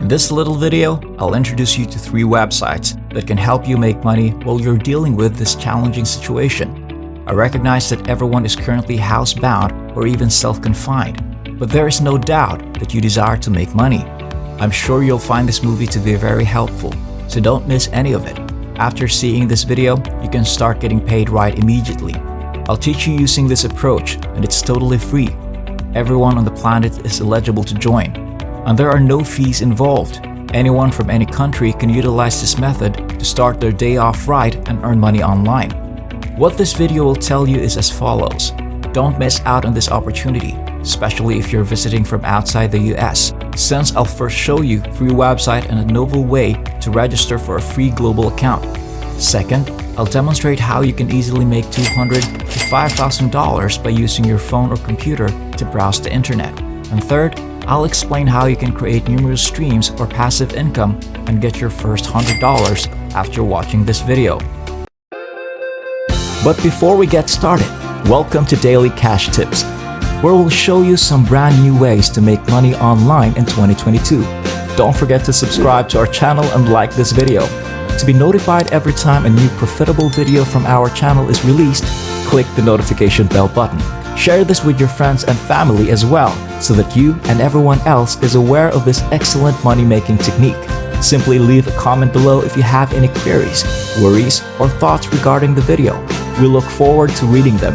In this little video, I'll introduce you to 3 websites that can help you make money while you're dealing with this challenging situation. I recognize that everyone is currently housebound or even self-confined, but there is no doubt that you desire to make money. I'm sure you'll find this movie to be very helpful, so don't miss any of it. After seeing this video, you can start getting paid right immediately. I'll teach you using this approach, and it's totally free. Everyone on the planet is eligible to join, and there are no fees involved. Anyone from any country can utilize this method to start their day off right and earn money online. What this video will tell you is as follows. Don't miss out on this opportunity, especially if you're visiting from outside the US, since I'll first show you 3 websites and a novel way to register for a free global account. Second, I'll demonstrate how you can easily make $200 to $5,000 by using your phone or computer to browse the internet. And third, I'll explain how you can create numerous streams or passive income and get your first $100 after watching this video. But before we get started, welcome to Daily Cash Tips, where we'll show you some brand new ways to make money online in 2022. Don't forget to subscribe to our channel and like this video. To be notified every time a new profitable video from our channel is released, click the notification bell button. Share this with your friends and family as well, so that you and everyone else is aware of this excellent money-making technique. Simply leave a comment below if you have any queries, worries, or thoughts regarding the video. We look forward to reading them.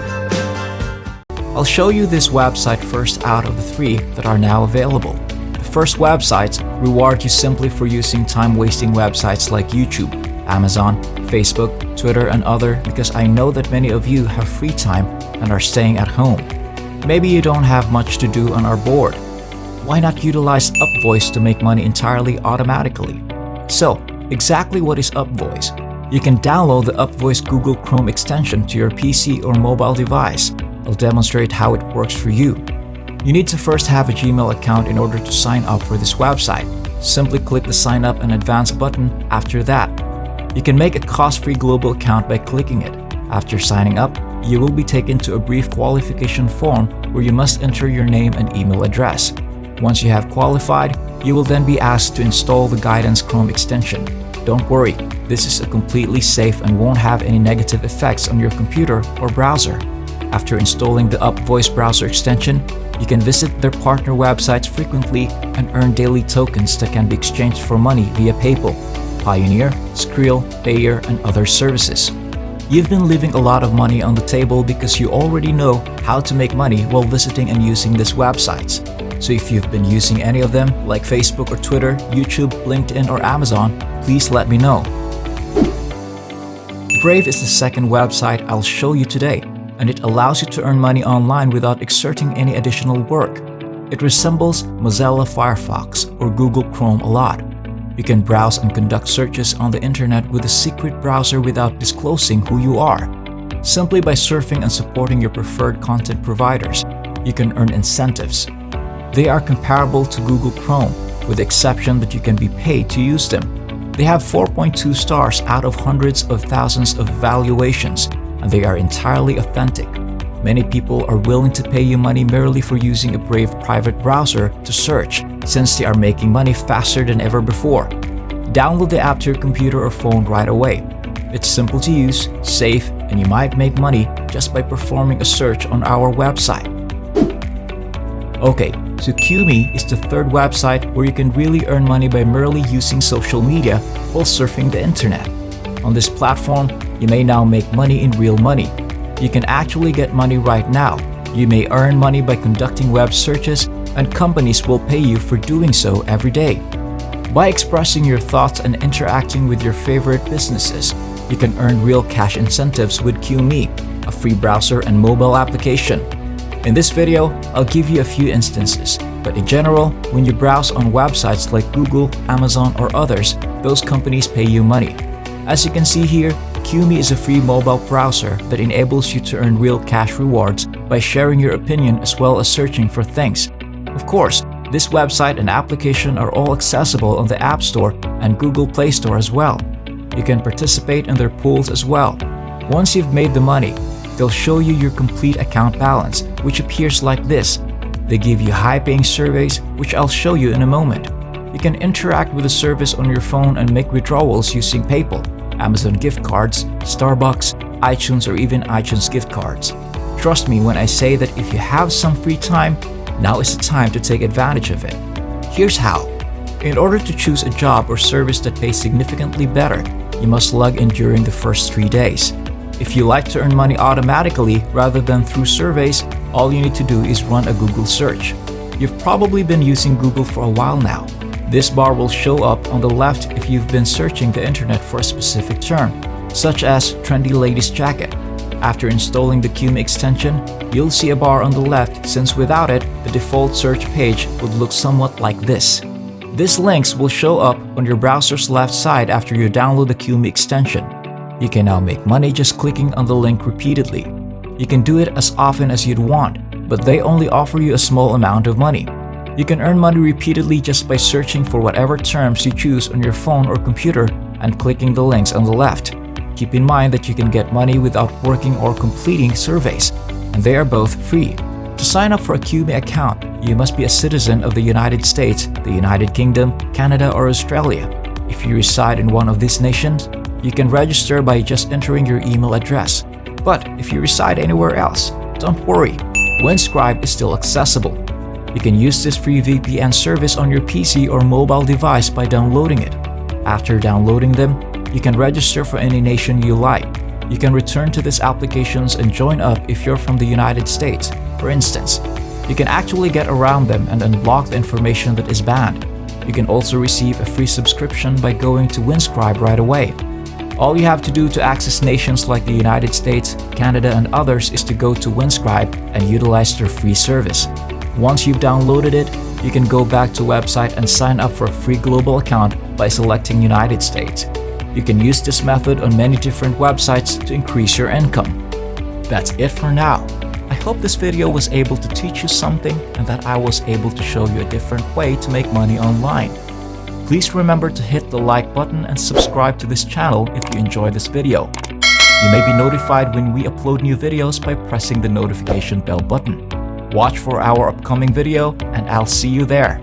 I'll show you this website first out of the 3 that are now available. The first websites reward you simply for using time-wasting websites like YouTube, Amazon, Facebook, Twitter, and other, because I know that many of you have free time and are staying at home. Maybe you don't have much to do and are bored. Why not utilize Upvoice to make money entirely automatically? So, exactly what is Upvoice? You can download the Upvoice Google Chrome extension to your PC or mobile device. I'll demonstrate how it works for you. You need to first have a Gmail account in order to sign up for this website. Simply click the Sign Up and Advance button after that. You can make a cost-free global account by clicking it. After signing up, you will be taken to a brief qualification form where you must enter your name and email address. Once you have qualified, you will then be asked to install the Guidance Chrome extension. Don't worry, this is a completely safe and won't have any negative effects on your computer or browser. After installing the Upvoice browser extension, you can visit their partner websites frequently and earn daily tokens that can be exchanged for money via PayPal, Payoneer, Skrill, Payeer, and other services. You've been leaving a lot of money on the table because you already know how to make money while visiting and using these websites. So if you've been using any of them, like Facebook or Twitter, YouTube, LinkedIn, or Amazon, please let me know. Brave is the second website I'll show you today, and it allows you to earn money online without exerting any additional work. It resembles Mozilla Firefox or Google Chrome a lot. You can browse and conduct searches on the internet with a secret browser without disclosing who you are. Simply by surfing and supporting your preferred content providers, you can earn incentives. They are comparable to Google Chrome, with the exception that you can be paid to use them. They have 4.2 stars out of hundreds of thousands of evaluations, and they are entirely authentic. Many people are willing to pay you money merely for using a Brave private browser to search, since they are making money faster than ever before. Download the app to your computer or phone right away. It's simple to use, safe, and you might make money just by performing a search on our website. Okay, so QMe is the third website where you can really earn money by merely using social media while surfing the internet. On this platform, you may now make money in real money. You can actually get money right now. You may earn money by conducting web searches, and companies will pay you for doing so every day. By expressing your thoughts and interacting with your favorite businesses, you can earn real cash incentives with QMe, a free browser and mobile application. In this video, I'll give you a few instances, but in general, when you browse on websites like Google, Amazon, or others, those companies pay you money. As you can see here, QMe is a free mobile browser that enables you to earn real cash rewards by sharing your opinion as well as searching for things. Of course, this website and application are all accessible on the App Store and Google Play Store as well. You can participate in their pools as well. Once you've made the money, they'll show you your complete account balance, which appears like this. They give you high-paying surveys, which I'll show you in a moment. You can interact with the service on your phone and make withdrawals using PayPal, Amazon gift cards, Starbucks, iTunes, or even iTunes gift cards. Trust me when I say that if you have some free time, now is the time to take advantage of it. Here's how. In order to choose a job or service that pays significantly better, you must log in during the first 3 days. If you like to earn money automatically rather than through surveys, all you need to do is run a Google search. You've probably been using Google for a while now. This bar will show up on the left if you've been searching the internet for a specific term, such as trendy ladies jacket. After installing the Qme extension, you'll see a bar on the left since without it, the default search page would look somewhat like this. These links will show up on your browser's left side after you download the Qme extension. You can now make money just clicking on the link repeatedly. You can do it as often as you'd want, but they only offer you a small amount of money. You can earn money repeatedly just by searching for whatever terms you choose on your phone or computer and clicking the links on the left. Keep in mind that you can get money without working or completing surveys, and they are both free. To sign up for a Qme account, you must be a citizen of the United States, the United Kingdom, Canada, or Australia. If you reside in one of these nations, you can register by just entering your email address. But if you reside anywhere else, don't worry, Windscribe is still accessible. You can use this free VPN service on your PC or mobile device by downloading it. After downloading them, you can register for any nation you like. You can return to these applications and join up if you're from the United States, for instance. You can actually get around them and unblock the information that is banned. You can also receive a free subscription by going to Windscribe right away. All you have to do to access nations like the United States, Canada, and others is to go to Windscribe and utilize their free service. Once you've downloaded it, you can go back to the website and sign up for a free global account by selecting United States. You can use this method on many different websites to increase your income. That's it for now. I hope this video was able to teach you something and that I was able to show you a different way to make money online. Please remember to hit the like button and subscribe to this channel if you enjoyed this video. You may be notified when we upload new videos by pressing the notification bell button. Watch for our upcoming video and I'll see you there.